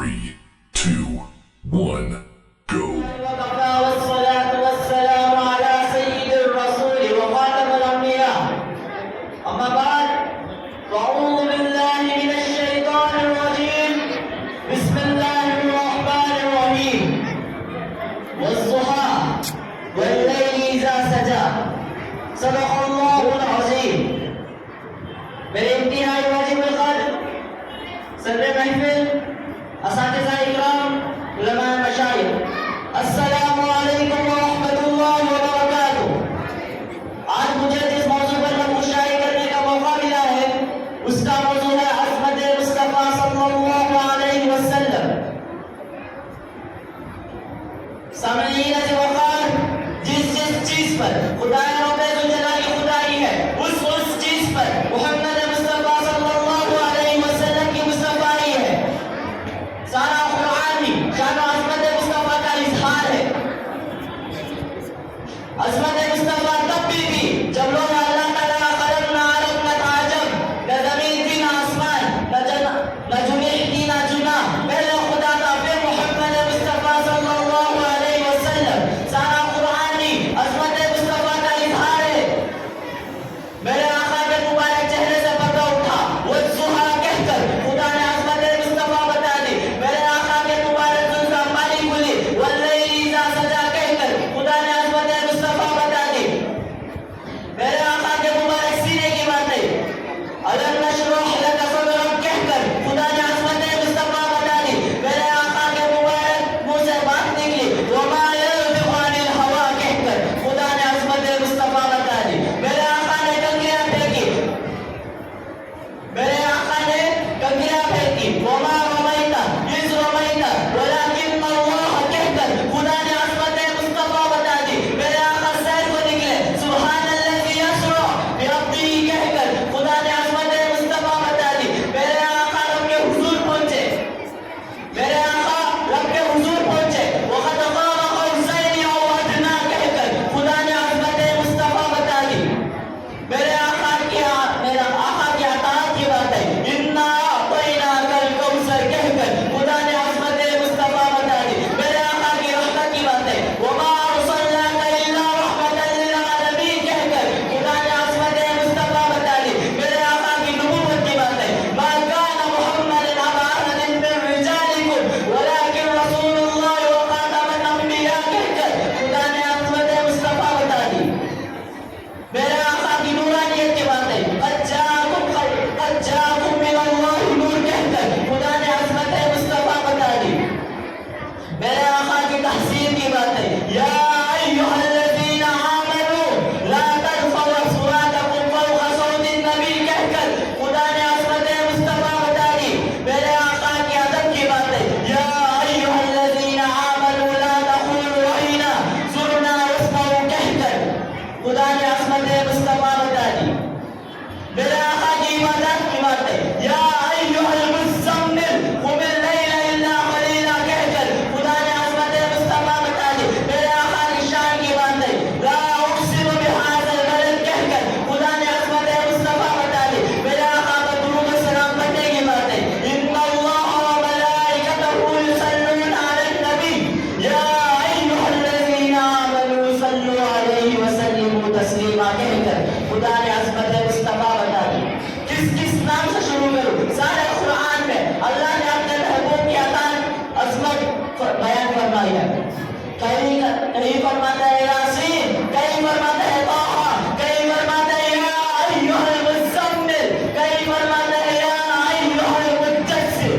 3, 2, 1, go. والصلاة والسلام على سيد الرسول وخاتم الأنبياء أما بعد فأعوذ بالله من الشيطان الرجيم بسم الله الرحمن الرحيم والضحى والليل إذا سجى صدق الله العظيم میرے انتہائی واجب القدر صدر محفل اساتذہ اکرام علماء مشائخ السلام علیکم ورحمۃ اللہ وبرکاتہ. آج مجھے جس موضوع پر نقل شائع کرنے کا موقع ملا ہے اس کا موضوع ہے عظمت مصطفیٰ صلی اللہ علیہ وسلم. سامعین عزیز وقار، جس چیز پر خدا رب ذوالجلال کی خدائی ہے اس چیز پر محمد مصطفیٰ صلی اللہ علیہ وسلم کی مصطفیٰ ہے. سارا قرآن بھی شان و عظمت مصطفیٰ کا اظہار ہے. عظمت مصطفیٰ تب بھی جب لوگ اللہ تعالیٰ قلم نہ عرب نہ تعجب نہ زمین تھی نہ آسمان نہ جنیح تھی نہ جنا، پہلے خدا تھا پھر محمد مصطفیٰ صلی اللہ علیہ وسلم. سارا قرآن بھی عظمت مصطفیٰ کا اظہار ہے. میرے آقا کے مبارک چہرے سے پردہ اٹھا والضحیٰ کہہ کر خدا نے عظمت مصطفیٰ بتا دی. میرے آقا کے مبارک زلفیں پانی کھلی واللیل اذا سجا کہہ کر خدا نے عظمت مصطفیٰ بتا دی. میرے آقا کے مبارک سینے کی باتیں الم نشرح لک صدرک کہہ کر خدا نے عظمت مصطفیٰ بتا دی. میرے آقا کے مبارک منہ سے بات نکلی وما ينطق عن الهوى کہہ کر خدا نے عظمت مصطفیٰ بتا دی. میرے آقا نے کنگریاں پھینکی وما رمیت اذ رمیت ولکن اللہ کہہ کر خدا نے عظمت مصطفیٰ بتا دی. میرے آقا سیر کو نکلے سبحان الذی یسرا بعبدہ کہہ کر خدا نے عظمت مصطفیٰ بتا دی. میرے آقا رب کے حضور پہنچے وقد قام قوسین او ادنیٰ کہہ کر خدا نے عظمت مصطفیٰ بتا دی. میرے آقا کی اطاعت کی بات ہے انا اعطیناک الکوثر کہہ کر خدا نے عظمت مصطفیٰ بتا دی. میرے آقا کی رحمت کی بات ہے وما ارسلناک الا رحمۃ للعالمین کہہ کر خدا نے عظمت مصطفیٰ بتا دی. میرے آقا کی نبوت کی بات ہے ما کان محمد ابا احد من رجالکم ولکن رسول اللہ وخاتم الانبیاء کہہ کر خدا نے عظمت مصطفیٰ بتا دی. میرے آقا کی نورانیت کی بات ہے قد جاءکم من اللہ نور کہہ کر خدا نے عظمت مصطفیٰ بتا دی. میرے آقا کی تحسین کی بات ہے یا ایھا الذین آمنوا لا ترفعوا اصواتکم فوق صوت النبی کہہ کر خدا نے عظمت مصطفیٰ بتا دی. میرے آقا کی ادب کی بات ہے یا ایھا الذین آمنوا لا تقولوا رعینا زرنا واسمعوا کہہ کر خدا نے عظمت مصطفیٰ بتا دی. میرے آقا کی عبادت کی بات ہے یا ایھا المزمل قم اللیل الا قلیلا کہہ کر خدا نے عظمت مصطفیٰ بتا دی. میرے آقا کی شان کی بات ہے لا اقسم بہذا البلد کہہ کر خدا نے عظمت مصطفیٰ بتا دی. میرے آقا کا درود و سلام پڑھنے کی بات ہے ان اللہ وملائکتہ یصلون علی النبی یا ایھا الذین آمنوا صلوا علیہ وسلموا تسلیما کہہ کر خدا نے عظمت مصطفیٰ بتا دی. کس نام سے شروع کروں؟ سارے قرآن میں اللہ نے اپنے محبوب کی عظمت بیان فرمائی ہے. کہیں فرماتا ہے یاسین، کہیں فرماتا ہے طٰہٰ، کہیں فرماتا ہے یا ایھا المزمل، کہیں فرماتا ہے یا ایھا المدثر.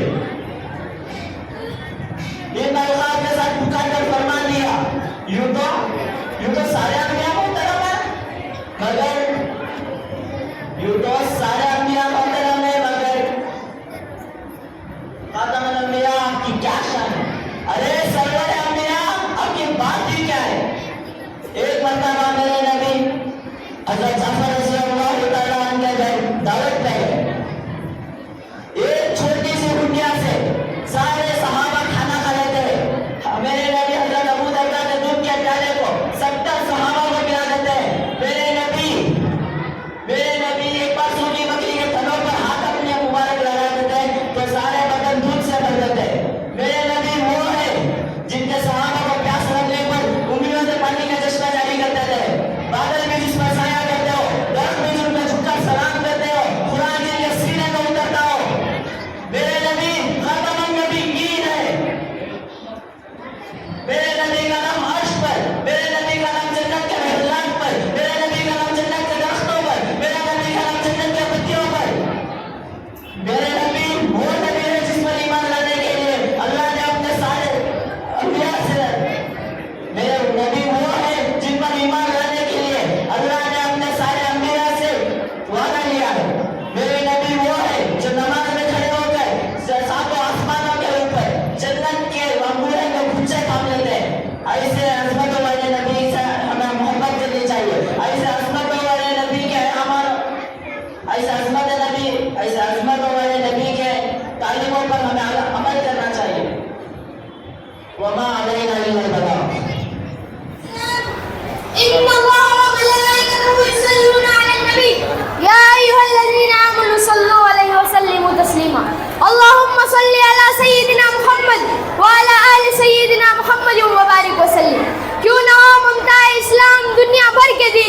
ان الفاظ کے ساتھ پکار کر فرمان دیا یوں تو سارے انبیاء محترم ہیں مگر خاتم الانبیاء آپ کی کیا شان ہے؟ ارے سرور انبیاء آپ کی بات ہی کیا ہے؟ ایک مرتبہ میرے نبی حضرت جعفر رضی اللہ تعالیٰ عنہ کے گھر دعوت پہ گئے. ایک چھوٹی سی ہنڈیا سے سارے صحابہ کھانا کھا رہے تھے. میرے نبی حضرت ابو درداء کے دودھ کے پیالے کو 70 صحابہ کو پلا دیتے ہیں. میرے نبی ایک بار سونی بکری کے تھنوں پر ہاتھ اپنے مبارک لگا دیتے ہیں تو سارے بدن دودھ سے بھر دیتے ہیں.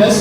10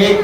1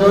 2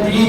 3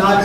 4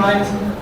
5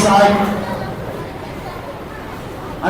7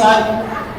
7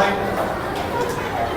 8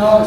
9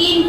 3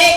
1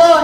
2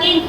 3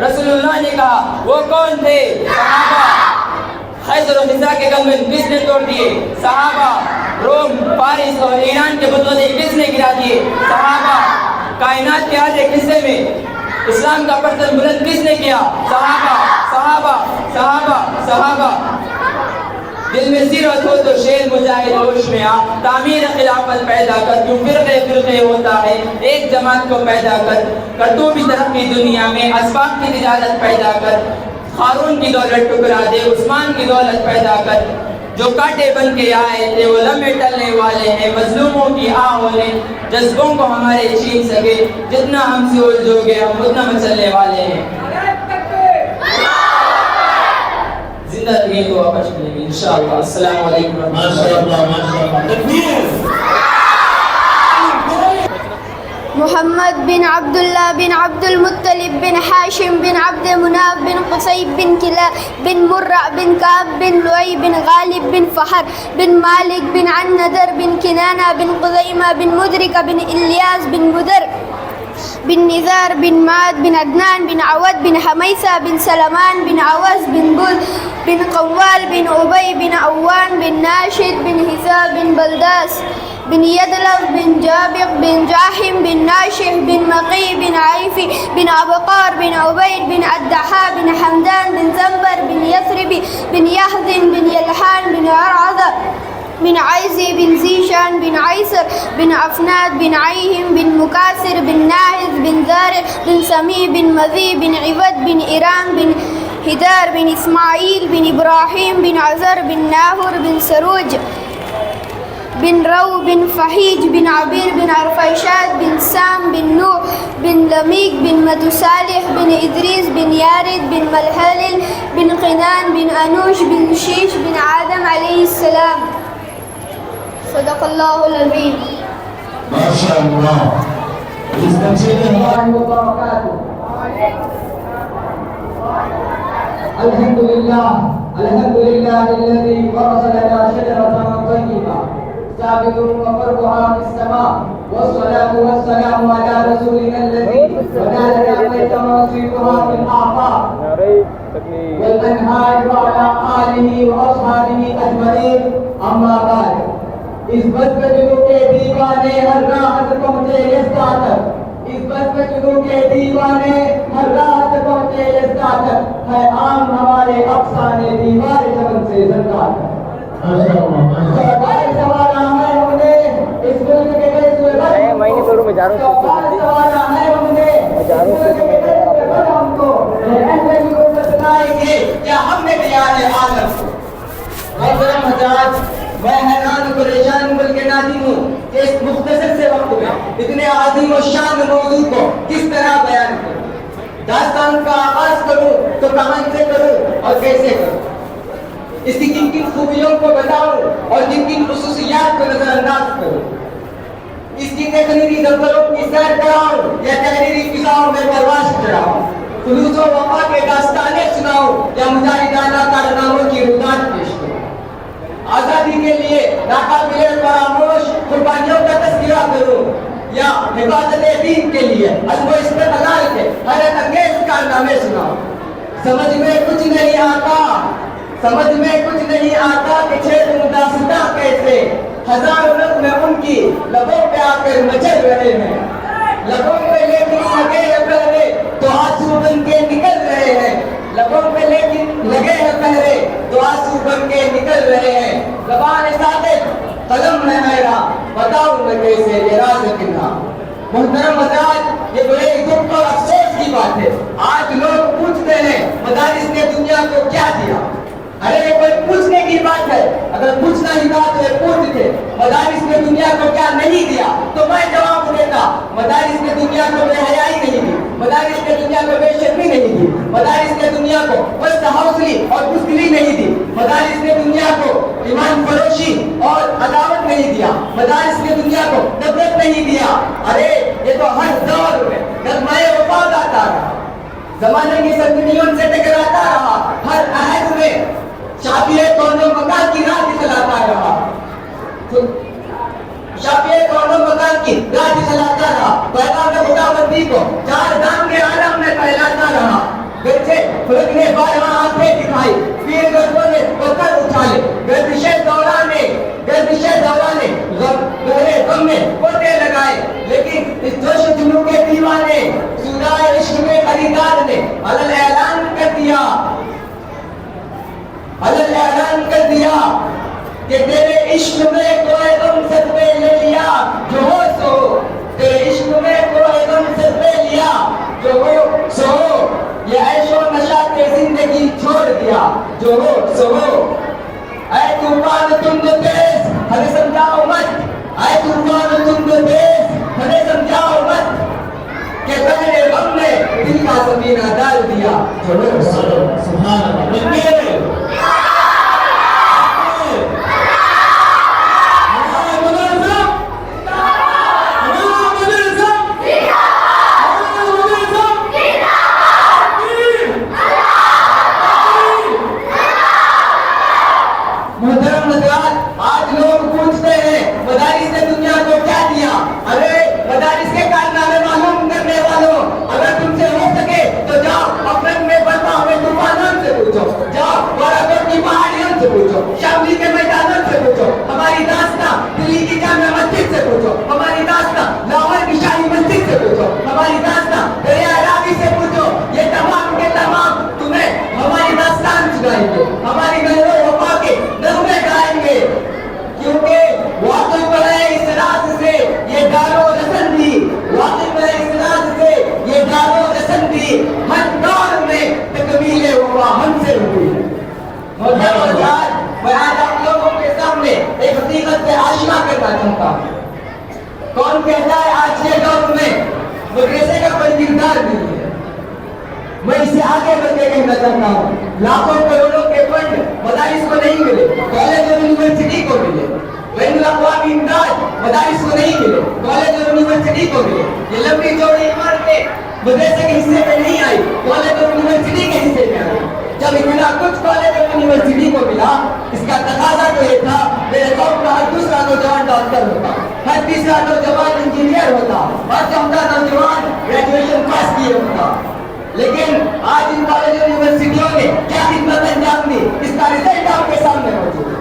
رسول اللہ نے کہا وہ کون تھے؟ صحابہ۔ خیبر و حصہ کے گنبد کس نے توڑ دیے؟ صحابہ۔ روم، فارس اور ایران کے بتوتے کس نے گرا دیے؟ صحابہ۔ کائنات کے آدھے حصے میں اسلام کا پرچم بلند کس نے کیا؟ صحابہ صحابہ صحابہ صحابہ۔ دل میں سیرت ہو تو شیر مجاہد ہوش میں آ، تعمیر خلافت پیدا کر، کیوں فرقے فرقے ہوتا ہے ایک جماعت کو پیدا کر تو بھی ترقی دنیا میں، اسباب کی تجارت پیدا کر، ہارون کی دولت ٹکرا دے، عثمان کی دولت پیدا کر، جو کاٹے بن کے آئے تھے وہ لمحے ٹلنے والے ہیں، مظلوموں کی آہوں نے جذبوں کو ہمارے چھین سکے، جتنا ہم سے الجھو گے ہم اتنا مچلنے والے ہیں۔ زندہ رہیے تو واپس ملیں گے انشاءاللہ۔ السلام علیکم ورحمۃ اللہ۔ محمد بن عبد الله بن عبد المطلب بن هاشم بن عبد مناف بن قصي بن كلاب بن مرة بن كعب بن لؤي بن غالب بن فهر بن مالك بن النضر بن كنانة بن خزيمة بن مدركة بن إلياس بن بدر بن نزار بن معد بن عدنان بن عود بن حميسة بن سلمان بن عوز بن بول بن قوال بن أبي بن عوان بن ناشد بن حساب بن بلداس بن يدلف بن جابق بن جاحم بن ناشح بن مقي بن عيفي بن عبقار بن عبيد بن الدحا بن حمدان بن زنبر بن يثرب بن يحزن بن يلحان بن عرعضة بن عيزي بن زيشان بن عيسر بن عفناد بن عيهم بن مكاسر بن ناهز بن زارع بن سمي بن مذي بن عبد بن إيران بن هدار بن إسماعيل بن إبراهيم بن عزر بن ناهر بن سروج بن رو بن فحيج بن عبير بن عرفيشات بن سام بن نوح بن لميك بن متسالح بن إدريس بن يارد بن ملهلل بن قنان بن أنوش بن شيش بن آدم عليه السلام. صدق الله العظيم. ما شاء الله. الحمد لله الذي فرض لنا شجرة طيبة ثابت وفرعها في السماء، والصلاة والسلام على رسولنا الذي ونالنا بيت مصيرها في الآفاق والأنهار وعلى آله وأصحابه أجمعين. أما بعد، اس بس پہ جنو کے دیوانے ہر راحت پہنچے یستا تک، اس بس پہ جنو کے دیوانے ہر راحت پہنچے یستا تک، ہے عام ہمارے افسانے دیوار جبل سے زندہ تک. سوالا ہے ہم نے اس ملک کے کئی سوالا ہے ہم نے اس ملک کے کئی ہم کو ایسے بھی کو بتلائیں گے کیا ہم نے بیان عالم. محترم حضرات، میں حیران و پریشان بلکہ نادم ہوں کہ اس مختصر سے وقت میں اتنے عظیم و شان موضوع کو کس طرح بیان کروں. داستان کا آغاز کروں تو کہاں سے کروں اور کیسے کروں، اس کی کن کن خوبیوں کو بتاؤں اور کن کن خصوصیات کو نظر انداز کروں، اس کی تقریری دفتروں کی سیر کراؤں یا تحریری فضاؤں میں پرواز چڑھاؤں، خلوص و وفا کے داستانیں سناؤں یا مجاہدانہ کارناموں کی رودات پیش کروں، آزادی کے لیے ناقابل فراموش قربانیوں کا تذکرہ کروں یا حفاظت دین کے لیے عزم و استقلال کے حیرت انگیز کارنامے سناؤں. سمجھ میں کچھ نہیں آتا کہ چھ داستاں کیسے ہزاروں نغمے ان کی لبوں پہ آ کر مچل رہے ہیں، لبوں پہ لیکن لگے ہیں پہرے تو آنسو بن کے نکل رہے ہیں، لبوں پہ لیکن لگے ہیں پہرے تو آنسو بن کے نکل رہے ہیں. زبان صادق قلم ہے میرا، بتاؤں میں کیسے یہ راز کنا. محترم حضرات، یہ بڑے دکھ اور افسوس کی بات ہے. آج لوگ پوچھتے ہیں مدارس نے دنیا کو کیا دیا. ارے کوئی پوچھنے کی بات ہے، اگر پوچھنا ہی تھا تو یہ پوچھتے مدارس نے دنیا کو کیا نہیں دیا، تو میں جواب دیتا مدارس نے دنیا کو بے حیائی نہیں دی، مدارس نے دنیا کو بے شرمی نہیں دی، مدارس نے دنیا کو بست حوصلی اور بزدلی نہیں دی، مدارس نے دنیا کو ایمان فروشی اور عداوت نہیں دیا، مدارس نے دنیا کو نفرت نہیں دیا. ارے یہ تو ہر دور میں نغمۂ وفا گاتا رہا، زمانے کی سرگرمیوں سے ٹکراتا رہا، ہر عہد میں شافیہ کون و مکان کی راہ چلاتا رہا، شافیہ کون و مکان کی راہ چلاتا رہا. پیغام خدا بندی کو چار دام کے عالم میں پھیلاتا دیوانے سودائے عشق میں خریدار نے علل اعلان کر دیا کہ تیرے عشق میں کوئی غم صدقے لے لیا جو ہو سو تیرے عشق میں کوئی غم صدقے لیا جو ہو سو یہ عیش و نشاط زندگی چھوڑ دیا جو ہو سو اے طوفان تم تو تیز ہمیں سمجھاؤ مت اے طوفان تم تو تیز ہمیں سمجھاؤ مت کہ پہلے غم نے دل کا زمینہ ڈال دیا جو ہو سو سبحان اللہ شاملی کے میدانوں سے پوچھو ہماری داستان دلی کی جامع مسجد سے پوچھو ہماری داستان لاہور کی شاہی مسجد سے پوچھو ہماری داستان دریا راوی سے پوچھو یہ تمام کے تمام تمہیں ہماری داستان سنائیں گے ہماری گلوں وفا کے نغمے گائیں گے کیونکہ واقف ہے اس راز سے یہ دار و رسن بھی واقف ہے اس راز سے یہ دار و رسن بھی ہر دور میں تکمیل وفا ہم سے ہوئی ہے میں آج آپ لوگوں کے سامنے ایک حقیقت سے آشنا کرنا چاہتا ہوں کون کہتا ہے آج کے دور میں مدرسے کا کوئی کردار نہیں ہے میں اسے آگے بڑھ کے کہنا چاہتا ہوں لاکھوں کروڑوں کے فنڈ مدارس کو نہیں ملے کالج اور یونیورسٹی کو ملے بین الاقوامی امداد مدارس کو نہیں ملے کالج اور یونیورسٹی کو ملے یہ لمبی چوڑی عمارتیں مدرسے کے حصے میں نہیں آئی کالج اور یونیورسٹی کے حصے میں آئی جب اتنا کچھ کالج اور یونیورسٹی کو ملا اس کا تقاضا تو یہ تھا میرے قوم کا ہر دوسرا نوجوان ڈاکٹر ہوتا ہر تیسرا نوجوان انجینئر ہوتا ہر چوتھا نوجوان گریجویشن پاس کیے ہوتا لیکن آج ان کالج اور یونیورسٹیوں نے کیا خدمت انجام دی اس کا رزلٹ آپ کے سامنے موجود ہے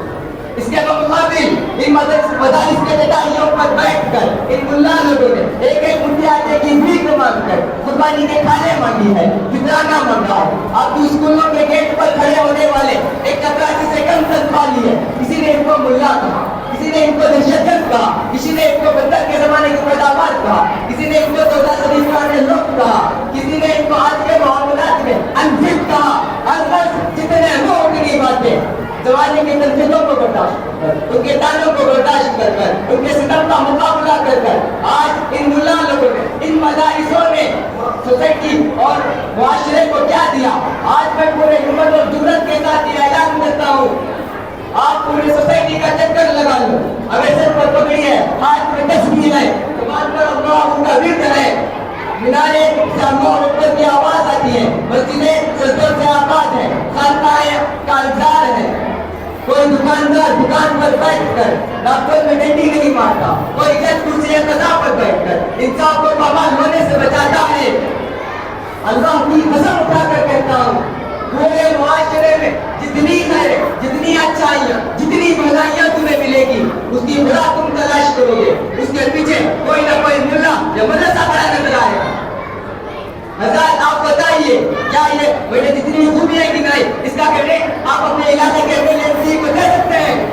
اس کے مقابل ان مدارس کے ٹٹائیوں پر بیٹھ کر ان ملا لوگوں نے ایک ایک مٹھی آٹے کی بھیک مانگ کر قربانی کے کھانے مانگی ہے فطرانہ مانگا ہے آپ کو اسکولوں کے گیٹ پر کھڑے ہونے والے ایک چپراسی سے کم تنخواہ لی ہے کسی نے ان کو ملا کہا کسی نے ان کو دہشت گرد کہا کسی نے ان کو بدتر کے زمانے کی پیداوار کہا کسی نے ان کو 14 صدی پرانے لوگ کہا کسی نے ان کو آج کے معاملات میں انفٹ کہا ہر لفظ جتنے ہو اتنی باتیں زمانے کے تنقیدوں کو برداشت کر کر ان کے تانوں کو برداشت کر کر ان کے ستم کا مقابلہ کر کر آج ان ملا لوگوں نے ان مدارسوں نے سوسائٹی اور معاشرے کو کیا دیا آج میں پورے ہمت اور جرات کے ساتھ یہ اعلان کرتا ہوں آپ پورے سوسائٹی کا چکر لگا لو اگر سر پر پکڑی ہے ہاتھ میں تسبیح ہے زبان پر اللہ کا ورد ہے مینارے سے اللہ اکبر کی آواز آتی ہے مسجدیں سجدوں سے آباد ہے خانقاہیں کارزار ہے کوئی دکاندار دکان پر بیٹھ کر ڈاکٹر میں ڈنڈی نہیں مارتا کوئی جج کرسی قضا پر بیٹھ کر انصاف کو پامال ہونے سے بچاتا ہے اللہ کی قسم اٹھا کر کہتا ہوں پورے معاشرے میں جتنی خیر جتنی اچھائیاں جتنی بھلائیاں تمہیں ملے گی اس کی بھلا تم تلاش کرو گے اس کے پیچھے کوئی نہ کوئی ملا یا مدرسہ بڑا نظر آئے گا حضرات آپ بتائیے کیا یہ میں نے جتنی خوبیاں گنائی اس کا کریڈٹ آپ اپنے علاقے کے ایم ایل اے سی کو دے سکتے ہیں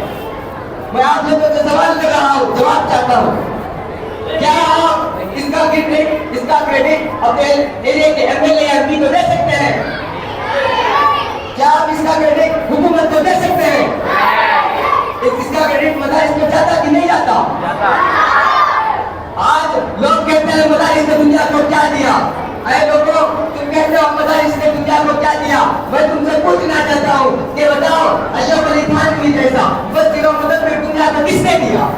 میں آپ لوگوں سے سوال کر رہا ہوں جواب چاہتا ہوں کیا آپ اس کا کریڈٹ اپنے ایریا کے M L A M P کو دے سکتے ہیں کیا آپ اس کا کریڈٹ حکومت کو دے سکتے ہیں اس کا کریڈٹ مدارس میں جاتا کہ نہیں جاتا آج لوگ کہتے ہیں مدارس نے دنیا کو کیا دیا اے لوگوں تم کہتے ہو مدارس نے دنیا کو کیا دیا میں تم سے پوچھنا چاہتا ہوں کہ بتاؤ اشرف علی تھانوی جیسا بس دنوں مدد میں دنیا کو کس نے دیا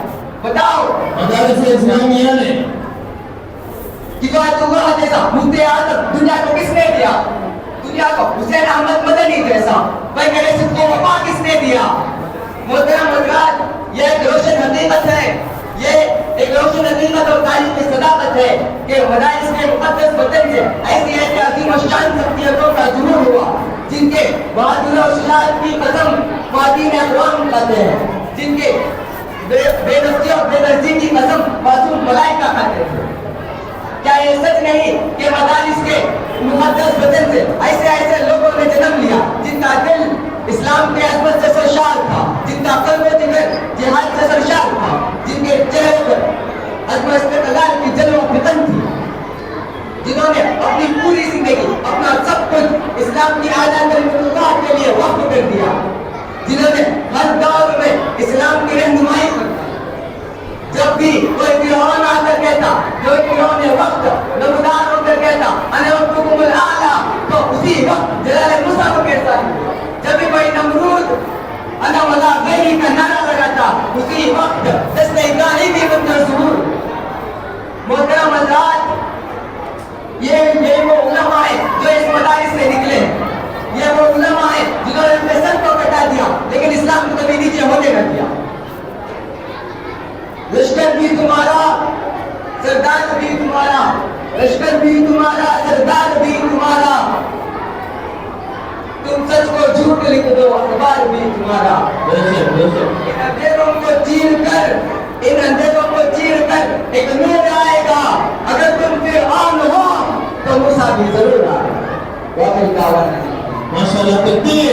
بتاؤ مدارس اسلامیہ نے کفایت اللہ جیسا مفتی اعظم دنیا کو کس نے دیا دنیا کو حسین احمد مدنی جیسا پیغمبر صدق کو وفا کس نے دیا محترم حضرات یہ ایک روشن حقیقت ہے یہ ایک روشن حقیقت اور تاریخ کی صداقت ہے کہ مدارس کے مقدس وطن سے ایسی ایسی عظیم الشان شخصیتوں کا ظہور ہوا جن کے بہادری اور شجاعت کی قسم خواتین اقوام اٹھاتے ہیں جن کے بے نفسی اور بے دردی کی قسم معصوم ملائکہ کھاتے تھے کیا یہ سچ نہیں کہ مدارس کے مقدس وطن سے ایسے ایسے لوگوں نے جنم لیا جن کا دل اسلام کے عظمت سے سرشار تھا، جن کا قلب و جگر جہاد سے سرشار تھا، جن کے چہرے پر عزم استقلال کی جلوہ فتن تھی، جنہوں نے اپنی پوری زندگی اپنا سب کچھ اسلام کی اعلیٰ کلمت کے لیے وقف کر دیا، جنہوں نے ہر دور میں اسلام کی رہنمائی کی۔ جب بھی کوئی فرعون آ کر کہتا، جو فرعون وقت نمودار ہو کر کہتا انا ربکم الاعلی، تو اسی وقت جلال موسیٰ کو کہتا ہے۔ جب بھی کوئی نمرود انا ولا غیری کا نعرہ لگاتا، اسی وقت دست ابراہیمی منظر ظہور۔ محترم حضرات، یہ وہ علماء ہیں جو اس مدارس سے نکلے، یہ وہ علماء ہیں جنہوں نے اپنے سر کو کٹا دیا لیکن اسلام کو کبھی نیچے ہونے نہ دیا۔ لشکر بھی تمہارا، سردار بھی تمہارا، لشکر بھی تمہارا، سردار بھی تمہارا، تم سچ کو جھوٹ لکھ دو، اخبار بھی تمہارا۔ ان اندھیروں کو چیر کر، ان اندھیروں کو چیر کر ایک نور آئے گا، اگر تم فرعون ہو تو موسیٰ بھی ضرور آئے گا۔ واقعی دعویٰ نہیں۔ ماشاءاللہ تکبیر